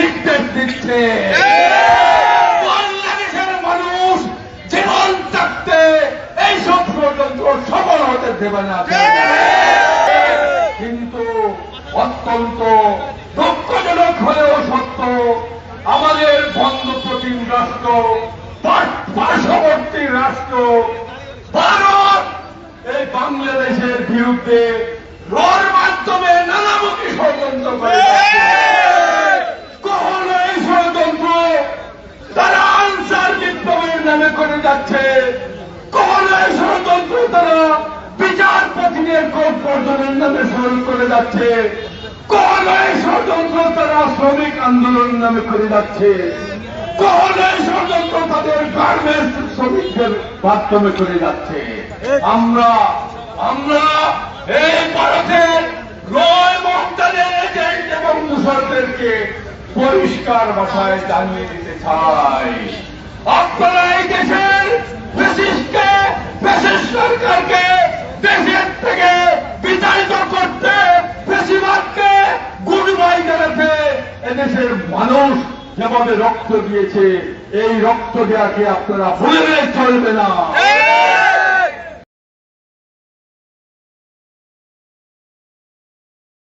নির্দেশ দিচ্ছে। বাংলাদেশের মানুষ জীবন থাকতে এইসব ষড়যন্ত্র সফল হতে দেবে না। কিন্তু অত্যন্ত দুঃখজনক হলেও সত্য, আমাদের বন্ধুপ্রতিম রাষ্ট্র, পার্শ্ববর্তী রাষ্ট্র ভারত এই বাংলাদেশের বিরুদ্ধে রর মাধ্যমে নানামুখী ষড়যন্ত্র করে যাচ্ছে। কখনো এই ষড়যন্ত্র তারা আনসার বিপ্লবের নামে করে যাচ্ছে, কখনো এই ষড়যন্ত্র তারা বিচারপতিদের কোর্ট বর্জনের নামে শুরু করে যাচ্ছে, কখনো এই ষড়যন্ত্র তারা শ্রমিক আন্দোলন নামে করে যাচ্ছে, কখনো এই ষড়যন্ত্র তাদের গার্মেন্টস শ্রমিকদের মাধ্যমে করে যাচ্ছে। আমরা এই ভারতের রয় মমতাদের এজেন্ট এবং দূষরদেরকে পরিষ্কার ভাষায় জানিয়ে দিতে চাই, আপনারা এই দেশের ফ্যাসিস্টকে, ফ্যাসিস্ট সরকারকে দেশের থেকে বিতাড়িত করতে, ফ্যাসিবাদকে গুড বাই জানাতে এদেশের মানুষ যেভাবে রক্ত দিয়েছে, এই রক্ত দেওয়াকে আপনারা ভুলে চলবে না।